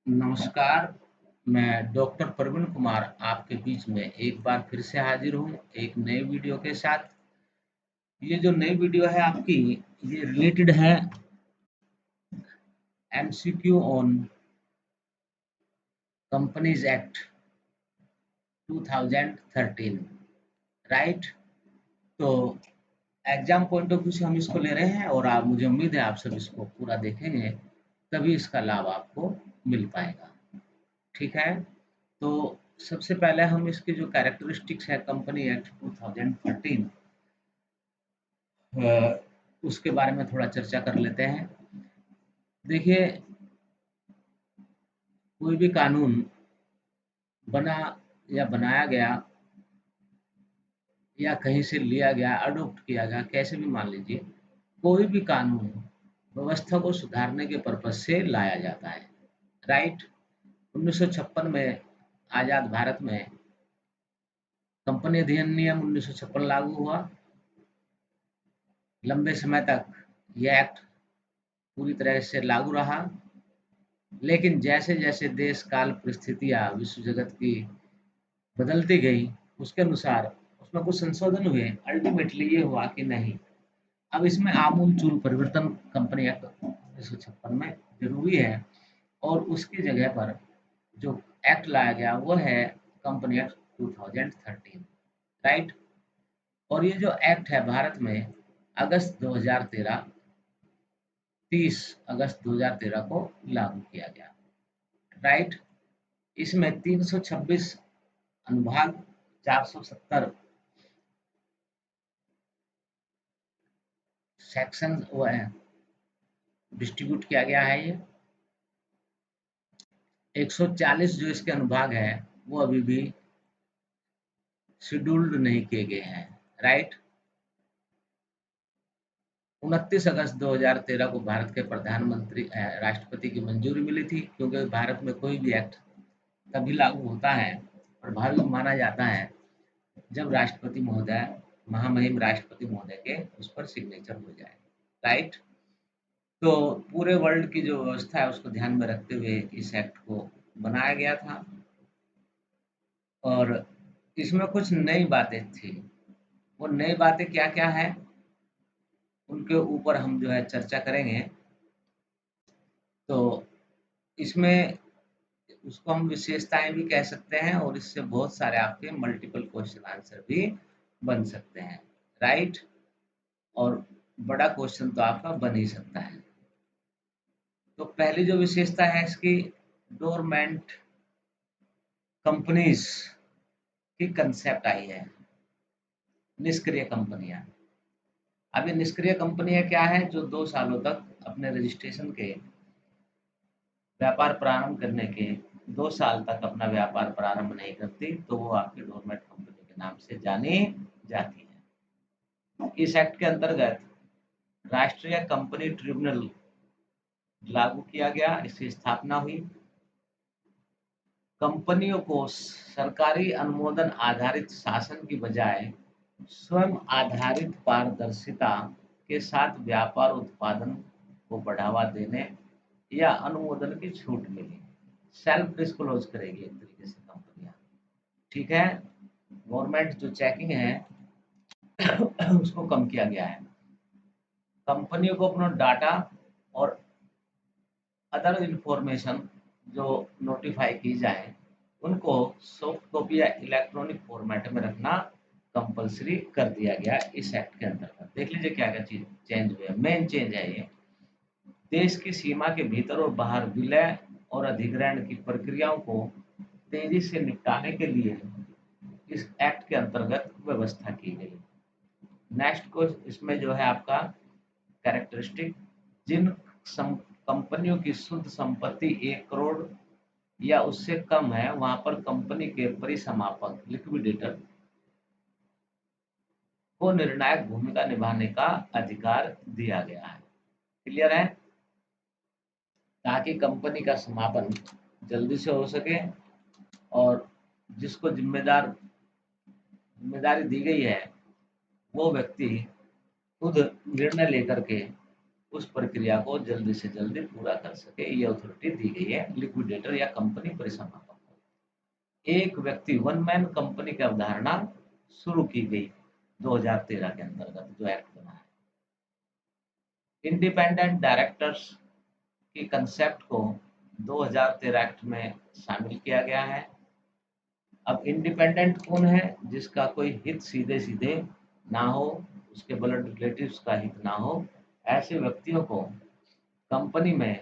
नमस्कार, मैं डॉक्टर प्रवीण कुमार आपके बीच में एक बार फिर से हाजिर हूँ एक नए वीडियो के साथ। ये जो नई वीडियो है आपकी, ये रिलेटेड है MCQ on companies act 2013, right? तो एग्जाम पॉइंट ऑफ व्यू से हम इसको ले रहे हैं और आप मुझे उम्मीद है आप सब इसको पूरा देखेंगे, तभी इसका लाभ आपको मिल पाएगा। ठीक है? तो सबसे पहले हम इसके जो कैरेक्टरिस्टिक्स है कंपनी एक्ट 2013, उसके बारे में थोड़ा चर्चा कर लेते हैं। देखिए, कोई भी कानून बना या बनाया गया या कहीं से लिया गया, अडॉप्ट किया गया, कैसे भी मान लीजिए, कोई भी कानून व्यवस्था को सुधारने के पर्पज से लाया जाता है, राइट? 1956 में आज़ाद भारत में कंपनी अधिनियम 1956 लागू हुआ। लंबे समय तक यह एक्ट पूरी तरह से लागू रहा, लेकिन जैसे-जैसे देश, काल, परिस्थितियाँ, विश्व जगत की बदलती गई, उसके अनुसार उसमें कुछ संशोधन हुए। अल्टीमेटली ये हुआ कि नहीं, अब इसमें आमूल-चूल परिवर्तन कंपनी एक्ट 1956 में ज़रूरी है और उसकी जगह पर जो एक्ट लाया गया वो है कंपनी एक्ट 2013, राइट? और ये जो एक्ट है भारत में अगस्त 2013 30 अगस्त 2013 को लागू किया गया, राइट? इसमें 326 अनुभाग, 470 सेक्शन वो है, डिस्ट्रीब्यूट किया गया है ये। 140 जो इसके अनुभाग है वो अभी भी शेड्यूल्ड नहीं किए गए हैं, राइट? 29 अगस्त 2013 को भारत के प्रधानमंत्री राष्ट्रपति की मंजूरी मिली थी, क्योंकि भारत में कोई भी एक्ट तभी लागू होता है, प्रभावी माना जाता है, जब राष्ट्रपति महोदय, महामहिम राष्ट्रपति महोदय के उस पर सिग्नेचर हो जाए, राइट? तो पूरे वर्ल्ड की जो व्यवस्था है उसको ध्यान में रखते हुए इस एक्ट को बनाया गया था और इसमें कुछ नई बातें थी। वो नई बातें क्या-क्या हैं, उनके ऊपर हम जो है चर्चा करेंगे। तो इसमें उसको हम विशेषताएँ भी कह सकते हैं और इससे बहुत सारे आपके मल्टीपल क्वेश्चन आंसर भी बन सकते हैं, राइट? और बड़ा क्वेश्चन तो आपका बन ही सकता है। तो पहली जो विशेषता है इसकी, डोरमेंट कंपनीज़ की कंसेप्ट आई है, निष्क्रिय कंपनियाँ। अब ये निष्क्रिय कंपनियाँ क्या हैं? जो 2 सालों तक अपने रजिस्ट्रेशन के व्यापार प्रारंभ करने के 2 साल तक अपना व्यापार प्रारंभ नहीं करती, तो वो आपकी डोरमेंट कंपनी के नाम से जानी जाती है। इस एक्ट के अंतर्गत राष्ट्रीय कंपनी ट्रिब्यूनल लागू किया गया, इसकी स्थापना हुई। कंपनियों को सरकारी अनुमोदन आधारित शासन की बजाय स्वयं आधारित पारदर्शिता के साथ व्यापार उत्पादन को बढ़ावा देने या अनुमोदन की छूट मिली। सेल्फ डिस्क्लोज करेगी एक तरीके से कंपनियां, ठीक है? गवर्नमेंट जो चेकिंग है उसको कम किया गया है। कंपनियों को अपना डाटा और अदर इंफॉर्मेशन जो नोटिफाई की जाए, उनको सॉफ्ट कॉपी या इलेक्ट्रॉनिक फॉर्मेट में रखना कंपल्सरी कर दिया गया इस एक्ट के अंतर्गत। देख लीजिए क्या-क्या चीज़ चेंज हुए हैं, मेन चेंज है ये। देश की सीमा के भीतर और बाहर विलय और अधिग्रहण की प्रक्रियाओं को तेजी से निपटाने के लिए इस एक्ट के अंतर्गत व्यवस्था की गई। नेक्स्ट को इसमें जो है आपका कैरेक्टरिस्टिक, जिन कंपनियों की शुद्ध संपत्ति 1 करोड़ या उससे कम है, वहां पर कंपनी के परिसमापक लिक्विडेटर को निर्णायक भूमिका निभाने का अधिकार दिया गया है। क्लियर है? ताकि कंपनी का समापन जल्दी से हो सके और जिसको जिम्मेदारी दी गई है वो व्यक्ति खुद निर्णय लेकर के उस प्रक्रिया को जल्दी से जल्दी पूरा कर सके, ये अथॉरिटी दी गई है लिक्विडेटर या कंपनी परिसमापक को। एक व्यक्ति वन मैन कंपनी की अवधारणा शुरू की गई 2013 के अंतर्गत जो एक्ट बना है। इंडिपेंडेंट डायरेक्टर्स की कंसेप्ट को 2013 एक्ट में शामिल किया गया है। अब इंडिपेंडेंट कौन है? जिसका कोई हित सीधे सीधे ना हो, उसके ब्लड रिलेटिव्स का हित ना हो, ऐसे व्यक्तियों को कंपनी में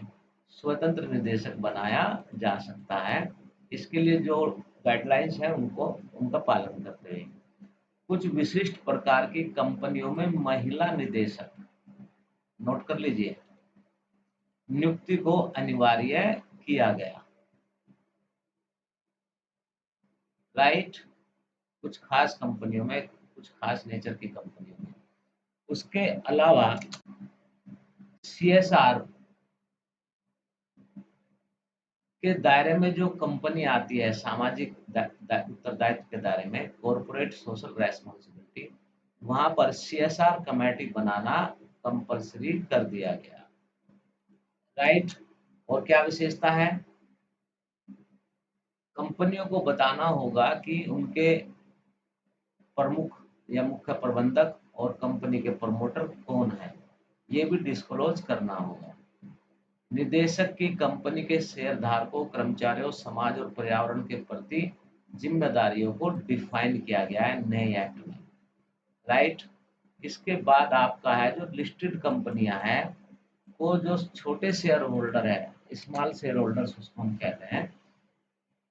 स्वतंत्र निदेशक बनाया जा सकता है। इसके लिए जो गाइडलाइंस है उनको उनका पालन करते हुए कुछ विशिष्ट प्रकार की कंपनियों में महिला निदेशक, नोट कर लीजिए, नियुक्ति को अनिवार्य किया गया। राइट, कुछ खास कंपनियों में, कुछ खास नेचर की कंपनियों में। उसके अलावा सीएसआर के दायरे में जो कंपनी आती है, सामाजिक उत्तरदायित्व के दायरे में, कॉर्पोरेट सोशल रेस्पॉन्सिबिलिटी, वहां पर सीएसआर कमेटी बनाना कंपलसरी कर दिया गया। राइट, और क्या विशेषता है? कंपनियों को बताना होगा कि उनके प्रमुख या मुख्य प्रबंधक और कंपनी के प्रमोटर कौन है, ये भी डिस्क्लोज करना होगा। निदेशक की कंपनी के शेयरधारकों, कर्मचारियों, समाज और पर्यावरण के प्रति जिम्मेदारियों को डिफाइन किया गया है नए एक्ट में। राइट, इसके बाद आपका है जो लिस्टेड कंपनियां हैं, वो जो छोटे शेयर होल्डर है, स्मॉल शेयर होल्डर्स उसको हम कहते हैं,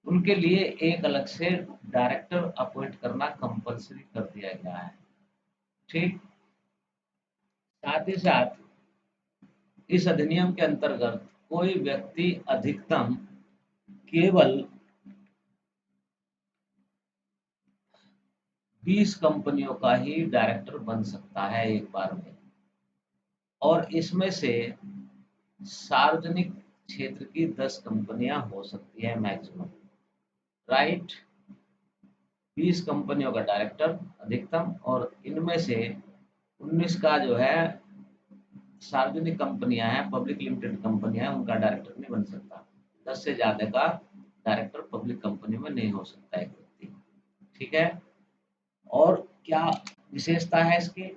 उनके लिए एक अलग से डायरेक्टर अपॉइंट करना कंपलसरी कर दिया गया है। ठीक, साथ ही साथ इस अधिनियम के अंतर्गत कोई व्यक्ति अधिकतम केवल 20 कंपनियों का ही डायरेक्टर बन सकता है एक बार में, और इसमें से सार्वजनिक क्षेत्र की 10 कंपनियां हो सकती है मैक्सिमम। राइट, 20 कंपनियों का डायरेक्टर अधिकतम, और इनमें से 19 का जो है सार्वजनिक कंपनियां हैं, पब्लिक लिमिटेड कंपनियां हैं, उनका डायरेक्टर नहीं बन सकता। 10 से ज्यादा का डायरेक्टर पब्लिक कंपनी में नहीं हो सकता एक व्यक्ति। ठीक है, और क्या विशेषता है इसकी?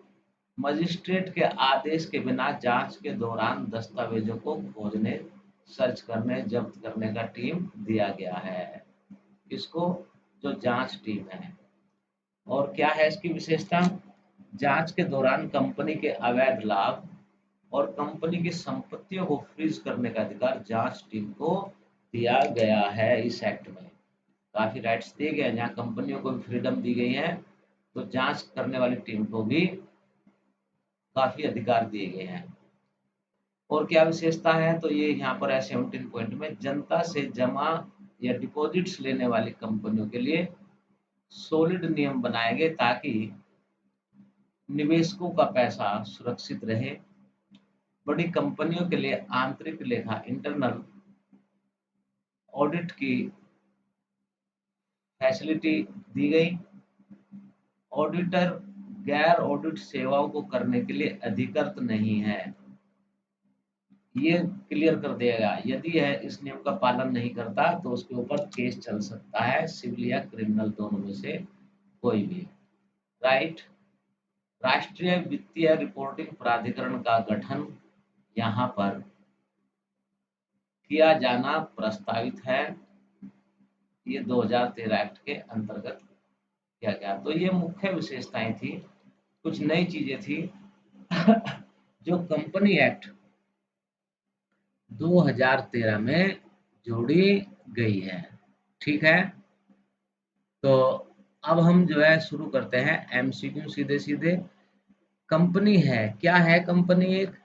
मजिस्ट्रेट के आदेश के बिना जांच के दौरान दस्तावेजों को खोजने, सर्च करने, जब्त करने का टीम दिया गया है। किसको? जो जांच टीम है। और क्या है इसकी विशेषता? जांच के दौरान कंपनी के अवैध लाभ और कंपनी की संपत्तियों को फ्रीज करने का अधिकार जांच टीम को दिया गया है इस एक्ट में। काफी राइट्स दिए गए हैं, जहाँ कंपनियों को भी फ्रीडम दी गई है, तो जांच करने वाली टीम को भी काफी अधिकार दिए गए हैं। और क्या विशेषता है? तो ये यहाँ पर है 17 पॉइंट में, जनता से जमा या डिपॉजिट्स लेने वाली कंपनियों के लिए सॉलिड नियम बनाए गए ताकि निवेशकों का पैसा सुरक्षित रहे। बड़ी कंपनियों के लिए आंतरिक लेखा, इंटरनल ऑडिट की फैसिलिटी दी गई। ऑडिटर गैर ऑडिट सेवाओं को करने के लिए अधिकृत नहीं है, ये क्लियर कर दिया गया। यदि यह इस नियम का पालन नहीं करता तो उसके ऊपर केस चल सकता है, सिविल या क्रिमिनल, दोनों में से कोई भी। राइट, राष्ट्रीय वित्तीय रिपोर्टिंग प्राधिकरण का गठन यहाँ पर किया जाना प्रस्तावित है। ये 2013 एक्ट के अंतर्गत किया गया। तो ये मुख्य विशेषताएं थी, कुछ नई चीजें थी जो कंपनी एक्ट 2013 में जोड़ी गई है। ठीक है, तो अब हम जो है शुरू करते हैं एमसीक्यू सीधे सीधे। कंपनी है क्या? है कंपनी एक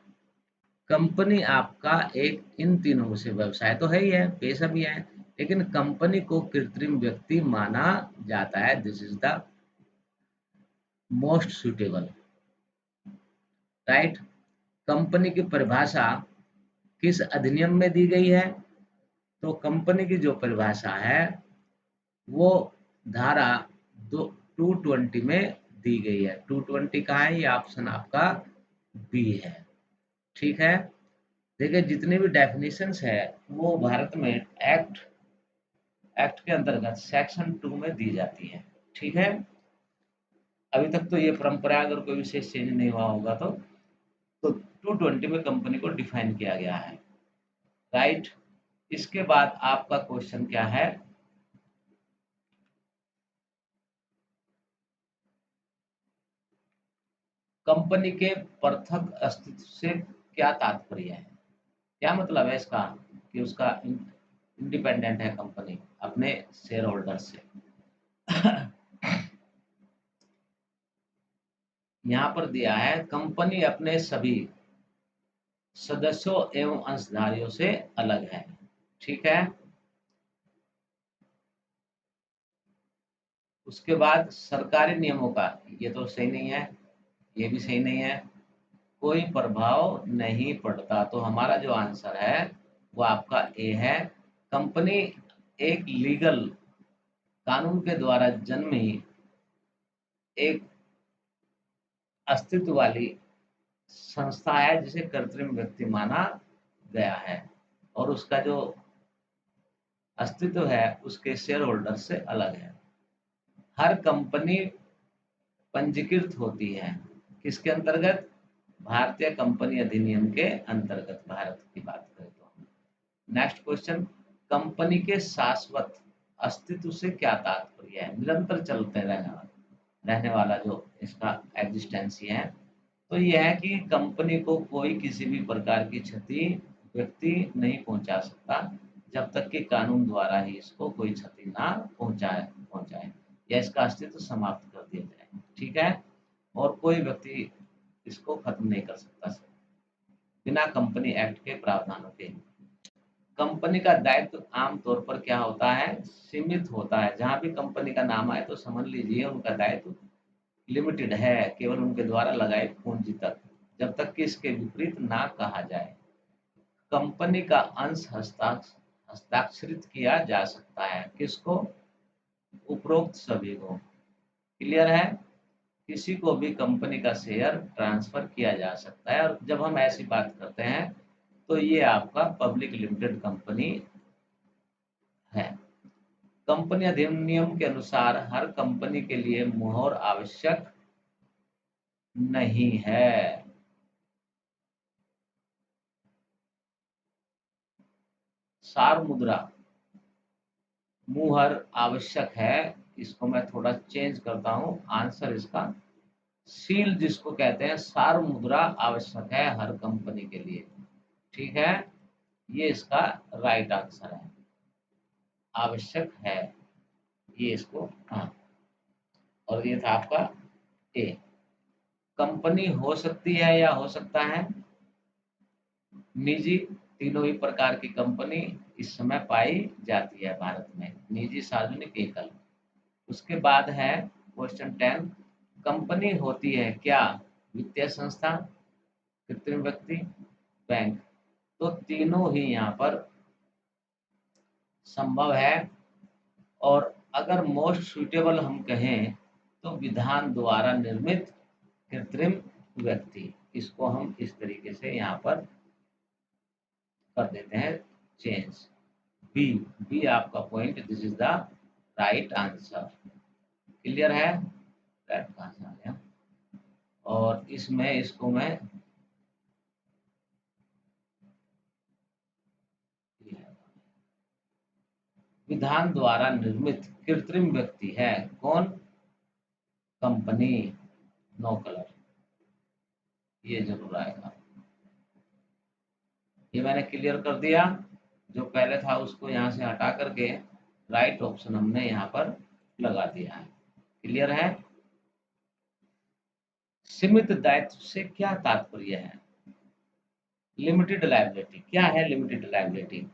कंपनी आपका एक इन तीनों में से व्यवसाय तो है ही है, पेशा भी है, लेकिन कंपनी को कृत्रिम व्यक्ति माना जाता है। This is the most suitable. Right, company की परिभाषा किस अधिनियम में दी गई है? तो कंपनी की जो परिभाषा है वो धारा 220 में दी गई है। 220 का है, ये ऑप्शन आपका बी है। ठीक है। देखिए जितने भी डेफिनेशंस है वो भारत में एक्ट के अंतर्गत सेक्शन 2 में दी जाती है। ठीक है। अभी तक तो ये परंपरा, अगर कोई विशेष चेंज नहीं हुआ होगा तो 220 में कंपनी को डिफाइन किया गया है। राइट। इसके बाद आपका क्वेश्चन क्या है, कंपनी के पृथक अस्तित्व से क्या तात्पर्य है? क्या मतलब है इसका कि उसका इंडिपेंडेंट है कंपनी अपने शेयर होल्डर से। यहाँ पर दिया है कंपनी अपने सभी सदस्यों एवं अंशधारियों से अलग है। ठीक है। उसके बाद सरकारी नियमों का, ये तो सही नहीं है, ये भी सही नहीं है, कोई प्रभाव नहीं पड़ता। तो हमारा जो आंसर है वो आपका ए है। कंपनी एक लीगल, कानून के द्वारा जन्मी एक अस्तित्व वाली संस्था है जिसे कृत्रिम व्यक्ति माना गया है और उसका जो अस्तित्व है उसके शेयर होल्डर से अलग है। हर कंपनी पंजीकृत होती है किसके अंतर्गत? भारतीय कंपनी अधिनियम के अंतर्गत, भारत की बात करें तो। नेक्स्ट क्वेश्चन, कंपनी के शाश्वत अस्तित्व से क्या तात्पर्य है? निरंतर चलते रहने वाला जो इसका एग्जिस्टेंसी है। तो यह है कि कंपनी को कोई किसी भी प्रकार की क्षति व्यक्ति नहीं पहुंचा सकता जब तक कि कानून द्वारा ही इसको कोई क्षति ना पहुंचाए या इसका अस्तित्व समाप्त कर दिया जाए। ठीक है। और कोई व्यक्ति इसको खत्म नहीं कर सकता बिना कंपनी एक्ट के प्रावधानों के। कंपनी का दायित्व आमतौर पर क्या होता है? सीमित होता है। जहां भी कंपनी का नाम आए तो समझ लीजिए उनका दायित्व लिमिटेड है, केवल उनके द्वारा लगाए पूंजी तक, जब तक कि इसके विपरीत ना कहा जाए। कंपनी का अंश हस्ताक्षरित किया जा सकता है किसको? उपरोक्त सभी को। क्लियर है। किसी को भी कंपनी का शेयर ट्रांसफर किया जा सकता है। और जब हम ऐसी बात करते हैं तो ये आपका पब्लिक लिमिटेड कंपनी है। कंपनी अधिनियम के अनुसार हर कंपनी के लिए मुहर आवश्यक नहीं है। सार मुद्रा मुहर आवश्यक है। इसको मैं थोड़ा चेंज करता हूं, आंसर इसका सील जिसको कहते हैं, सार मुद्रा आवश्यक है हर कंपनी के लिए। ठीक है। ये इसका राइट आंसर है, आवश्यक है ये इसको। हाँ। और ये था आपका ए। कंपनी हो सकती है या हो सकता है निजी, तीनों ही प्रकार की कंपनी इस समय पाई जाती है भारत में, निजी, सार्वजनिक, एकल। उसके बाद है क्वेश्चन 10, कंपनी होती है क्या? वित्तीय संस्था, कृत्रिम व्यक्ति, बैंक। तो तीनों ही यहाँ पर संभव है। और अगर मोस्ट सुइटेबल हम कहें तो विधान द्वारा निर्मित कृत्रिम व्यक्ति, इसको हम इस तरीके से यहाँ पर कर देते हैं चेंज। बी, बी आपका point, this is the right answer. Clear है। राइट कहाँ से आ गया? और इसमें इसको मैं विधान द्वारा निर्मित कृत्रिम व्यक्ति है कौन? कंपनी। नो कलर, ये जरूर आएगा। ये मैंने क्लियर कर दिया। जो पहले था उसको यहाँ से हटा करके राइट ऑप्शन हमने यहाँ पर लगा दिया है। क्लियर है। सीमित दायित्व से क्या तात्पर्य है? Limited liability. क्या है लिमिटेड लायबिलिटी?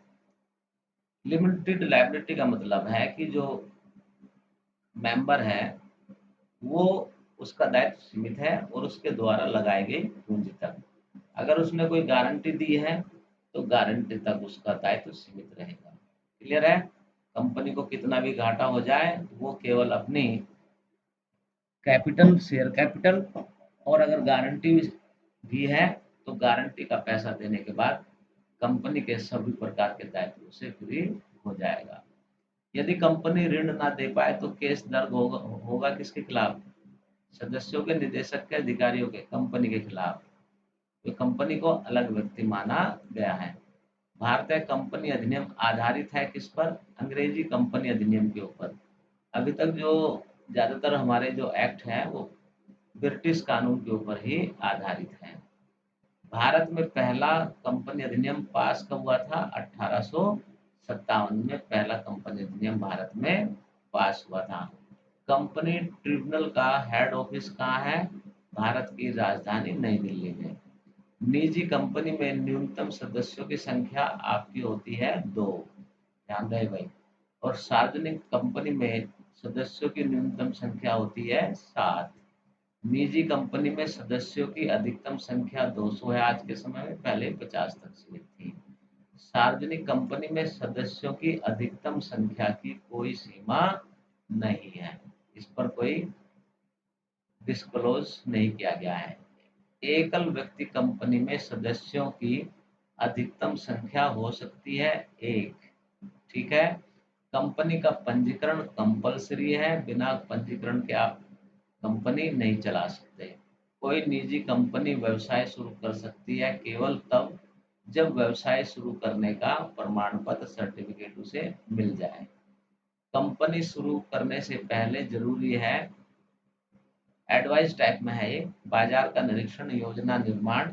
लिमिटेड लायबिलिटी का मतलब है कि जो मेंबर है वो, उसका दायित्व सीमित है और उसके द्वारा लगाई गई पूंजी तक। अगर उसने कोई गारंटी दी है तो गारंटी तक उसका दायित्व सीमित रहेगा। क्लियर है। कंपनी को कितना भी घाटा हो जाए वो केवल अपनी कैपिटल, शेयर कैपिटल, और अगर गारंटी भी है तो गारंटी का पैसा देने के बाद कंपनी के सभी प्रकार के दायित्वों से फ्री हो जाएगा। यदि कंपनी ऋण ना दे पाए तो केस दर्ज होगा किसके खिलाफ? सदस्यों के, निदेशक के, अधिकारियों के, कंपनी के खिलाफ। तो कंपनी को अलग व्यक्ति माना गया है। भारतीय कंपनी अधिनियम आधारित है किस पर? अंग्रेजी कंपनी अधिनियम के ऊपर। अभी तक जो ज्यादातर हमारे जो एक्ट हैं वो ब्रिटिश कानून के ऊपर ही आधारित हैं। भारत में पहला कंपनी अधिनियम पास कब हुआ था? 1857 में पहला कंपनी अधिनियम भारत में पास हुआ था। कंपनी ट्रिब्यूनल का हेड ऑफिस कहाँ है? भारत की राजधानी नई दिल्ली में। निजी कंपनी में न्यूनतम सदस्यों की संख्या आपकी होती है 2, ध्यान रहे भाई। और सार्वजनिक कंपनी में सदस्यों की न्यूनतम संख्या होती है 7। निजी कंपनी में सदस्यों की अधिकतम संख्या 200 है आज के समय में, पहले 50 तक सीमित थी। सार्वजनिक कंपनी में सदस्यों की अधिकतम संख्या की कोई सीमा नहीं है, इस पर कोई डिस्क्लोज नहीं किया गया है। एकल व्यक्ति कंपनी में सदस्यों की अधिकतम संख्या हो सकती है 1, ठीक है। कंपनी का पंजीकरण कंपलसरी है, बिना पंजीकरण के आप कंपनी नहीं चला सकते। कोई निजी कंपनी व्यवसाय शुरू कर सकती है केवल तब जब व्यवसाय शुरू करने का प्रमाण पत्र, सर्टिफिकेट उसे मिल जाए। कंपनी शुरू करने से पहले जरूरी है, एडवाइस टाइप में है ये, बाजार का निरीक्षण, योजना निर्माण,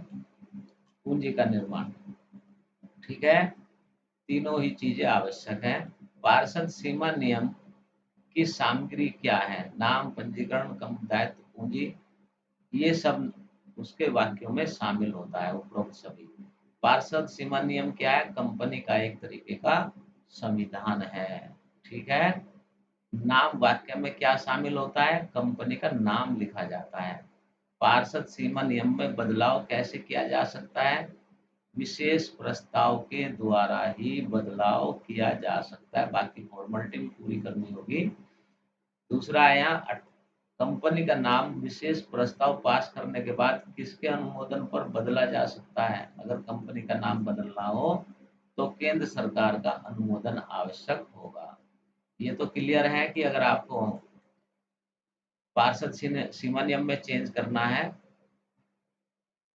पूंजी का निर्माण, ठीक है। तीनों ही चीजें आवश्यक हैं। पार्षद सीमा नियम की सामग्री क्या है? नाम, पंजीकरण, दायित्व, पूंजी, ये सब उसके वाक्यों में शामिल होता है, उपरोक्त सभी। पार्षद सीमा नियम क्या है? कंपनी का एक तरीके का संविधान है, ठीक है। नाम वाक्य में क्या शामिल होता है? कंपनी का नाम लिखा जाता है। पार्षद सीमा नियम में बदलाव कैसे किया जा सकता है? विशेष प्रस्ताव के द्वारा ही बदलाव किया जा सकता है, बाकी फॉर्मेलिटी भी पूरी करनी होगी। दूसरा है यहाँ, कंपनी का नाम विशेष प्रस्ताव पास करने के बाद किसके अनुमोदन पर बदला जा सकता है? अगर कंपनी का नाम बदलना हो तो केंद्र सरकार का अनुमोदन आवश्यक होगा। ये तो क्लियर है कि अगर आपको पार्षद सीमा नियम में चेंज करना है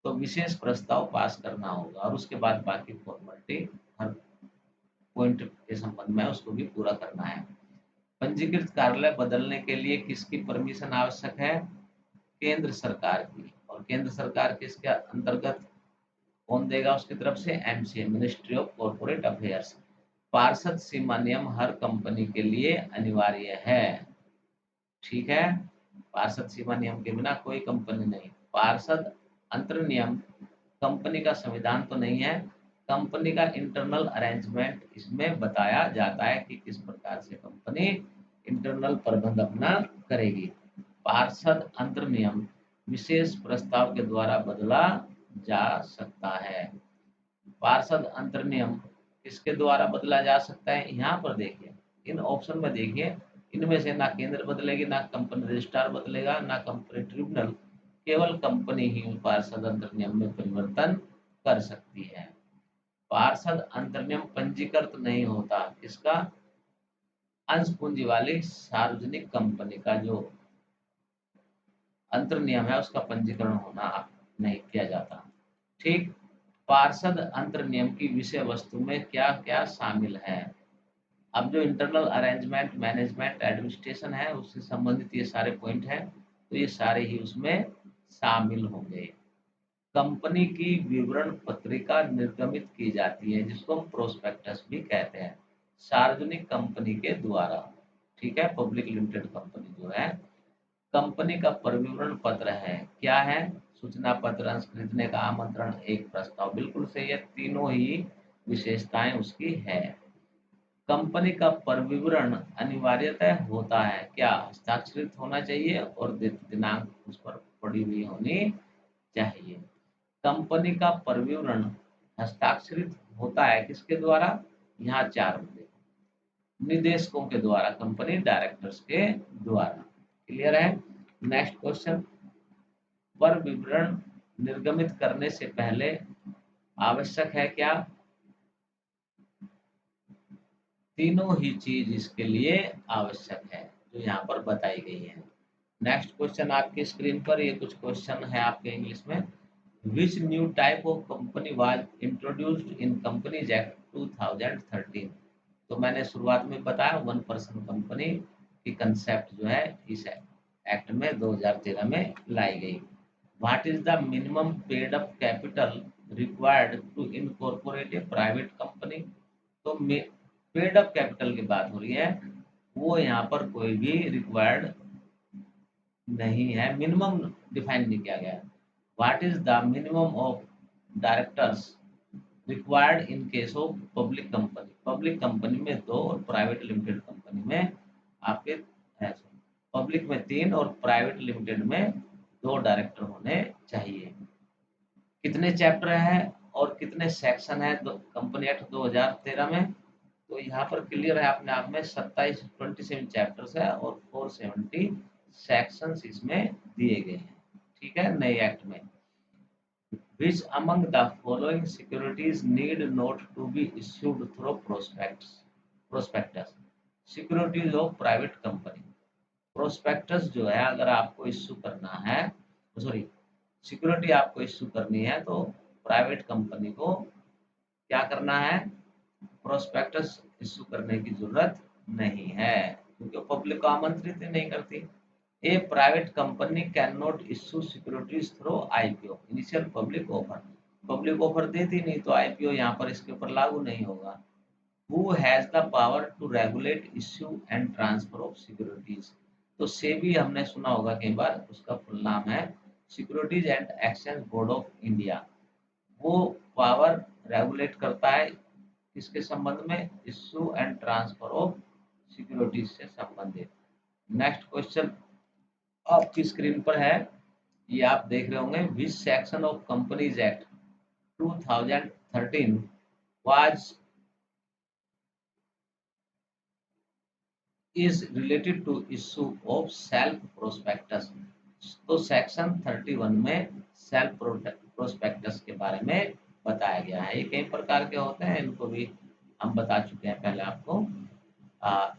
तो विशेष प्रस्ताव पास करना होगा और उसके बाद बाकी फॉर्मेलिटी हर पॉइंट के संबंध में उसको भी पूरा करना है। पंजीकृत कार्यालय बदलने के लिए किसकी परमिशन आवश्यक है? केंद्र सरकार की। और केंद्र सरकार किसके अंतर्गत, कौन देगा उसकी तरफ से? MCA, ministry of corporate affairs. पार्षद सीमा नियम हर कंपनी के लिए अनिवार्य है, ठीक है। पार्षद सीमा नियम के बिना कोई कंपनी नहीं। पार्षद अंतर नियम कंपनी का संविधान तो नहीं है, कंपनी का इंटरनल अरेंजमेंट इसमें बताया जाता है कि किस प्रकार से कंपनी इंटरनल प्रबंध अपना करेगी। पार्षद अंतर नियम विशेष प्रस्ताव के द्वारा बदला जा सकता है। पार्षद अंतर नियम किसके द्वारा बदला जा सकता है? यहाँ पर देखिए, इन ऑप्शन में देखिए, इनमें से ना केंद्र बदलेगी, ना कंपनी रजिस्ट्रार बदलेगा, ना कंपनी ट्रिब्यूनल, केवल कंपनी ही पार्षद अंतर नियम में परिवर्तन कर सकती है। पार्षद अंतर नियम पंजीकृत नहीं होता किसका? अंश पूंजी वाली सार्वजनिक कंपनी का जो अंतर नियम है उसका पंजीकरण होना नहीं किया जाता, ठीक। पार्षद अंतर नियम की विषय वस्तु में क्या क्या शामिल है? अब जो इंटरनल अरेंजमेंट, मैनेजमेंट, एडमिनिस्ट्रेशन है उससे संबंधित ये सारे पॉइंट हैं, तो ये सारे ही उसमें शामिल होंगे। कंपनी की विवरण पत्रिका निर्गमित की जाती है जिसको हम प्रोस्पेक्टस भी कहते हैं, सार्वजनिक कंपनी के द्वारा, ठीक है। पब्लिक लिमिटेड कंपनी जो है, कंपनी का परिविवरण पत्र है, क्या है? सूचना पत्र, अंश खरीदने का आमंत्रण, एक प्रस्ताव, बिल्कुल सही है। तीनों ही विशेषताएं उसकी है। कंपनी का परिविवरण अनिवार्यतः होता है क्या? हस्ताक्षरित होना चाहिए और दिनांक उस पर पड़ी हुई होनी चाहिए। कंपनी का परिविवरण हस्ताक्षरित होता है किसके द्वारा? यहाँ 4 बंदे, निदेशकों के द्वारा, कंपनी डायरेक्टर्स के द्वारा। क्लियर है? नेक्स्ट क्वेश्चन, पर विवरण निर्गमित करने से पहले आवश्यक है क्या? तीनों ही चीज इसके लिए आवश्यक है जो यहाँ पर बताई गई है। नेक्स्ट क्वेश्चन आपकी स्क्रीन पर, ये कुछ क्वेश्चन है आपके इंग्लिश में। Which new type of company was introduced in companies act 2013? तो मैंने शुरुआत में बताया 1% कंपनी की कंसेप्ट जो है इस एक्ट में 2013 में लाई गई। What is the minimum paid up capital required to incorporate a private company? तो पेड अप कैपिटल की बात हो रही है, वो यहाँ पर कोई भी रिक्वायर्ड नहीं है, मिनिमम डिफाइन नहीं किया गया। What is the minimum of directors required in case of public company? Public company में 2 और प्राइवेट लिमिटेड कंपनी में आपके पब्लिक में 3 और प्राइवेट लिमिटेड में 2 डायरेक्टर होने चाहिए। कितने चैप्टर हैं और कितने सेक्शन है कंपनी एक्ट 2013 में? तो यहाँ पर क्लियर है अपने आप में, 27 चैप्टर्स है और 470 सेक्शंस इसमें दिए गए हैं। ठीक है, नए एक्ट में। Which among the following securities need not to be issued through prospectus? Securities of private company. Prospectus जो है अगर आपको इश्यू करना है, सॉरी, सिक्योरिटी आपको इश्यू करनी है तो प्राइवेट कंपनी को क्या करना है? प्रोस्पेक्टस इश्यू करने की जरूरत नहीं है क्योंकि पब्लिक को आमंत्रित ही नहीं करती। A private company can not issue securities through IPO, initial public offer. Public offer देती नहीं तो आईपीओ यहाँ पर इसके ऊपर लागू नहीं होगा। Who has the power to regulate issue and transfer of securities? तो सेबी हमने सुना होगा कई बार, उसका फुल नाम है securities and exchange board of India. वो पावर रेगुलेट करता है किसके संबंध में? Issue and transfer of securities से संबंधित। नेक्स्ट क्वेश्चन आपकी स्क्रीन पर है, ये आप देख रहे होंगे। Which section of companies act 2013 was is related to issue of self prospectus? तो सेक्शन 31 में सेल्फ प्रोस्पेक्टस के बारे में बताया गया है। ये कई प्रकार के होते हैं, इनको भी हम बता चुके हैं पहले आपको।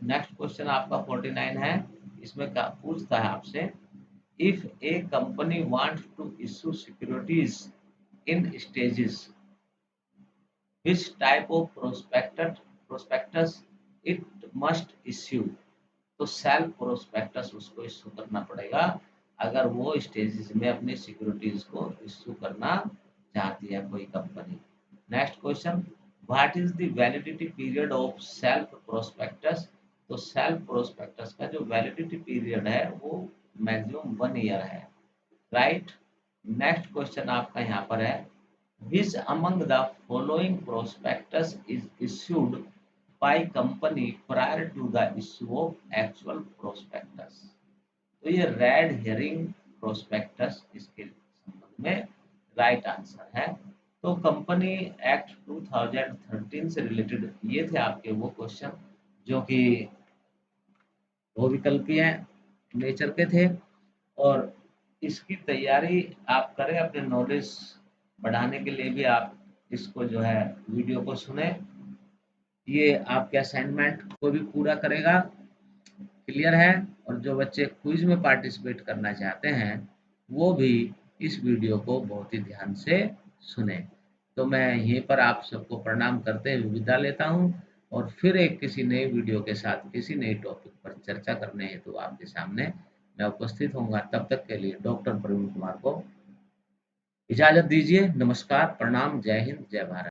नेक्स्ट क्वेश्चन आपका 49 है, इसमें क्या पूछता है आपसे? If a company wants to issue securities in stages, which type of prospectus it must issue? तो सेल्फ प्रोस्पेक्टस उसको इश्यू करना पड़ेगा अगर वो स्टेजेस में अपनी सिक्योरिटीज को इश्यू करना चाहती है कोई company. Next question, what is the validity period of self prospectus? तो सेल्फ प्रोस्पेक्टस का जो वैलिडिटी पीरियड है वो मैक्सिमम 1 ईयर है, राइट। नेक्स्ट क्वेश्चन आपका यहाँ पर है, which among the following prospectus is issued by company prior to the issue of actual prospectus? तो ये रेड हेरिंग प्रोस्पेक्टस इसके संबंध में राइट आंसर है। तो कंपनी एक्ट 2013 से रिलेटेड ये थे आपके वो क्वेश्चन जो कि बहुविकल्पीय नेचर के थे, और इसकी तैयारी आप करें अपने नॉलेज बढ़ाने के लिए भी। आप इसको जो है वीडियो को सुने, ये आपके असाइनमेंट को भी पूरा करेगा, क्लियर है। और जो बच्चे क्विज में पार्टिसिपेट करना चाहते हैं वो भी इस वीडियो को बहुत ही ध्यान से सुने। तो मैं यहीं पर आप सबको प्रणाम करते हुए विदा लेता हूं, और फिर एक किसी नए वीडियो के साथ किसी नए टॉपिक पर चर्चा करने हेतु आपके सामने मैं उपस्थित होऊंगा। तब तक के लिए डॉक्टर प्रवीण कुमार को इजाजत दीजिए। नमस्कार, प्रणाम, जय हिंद, जय भारत।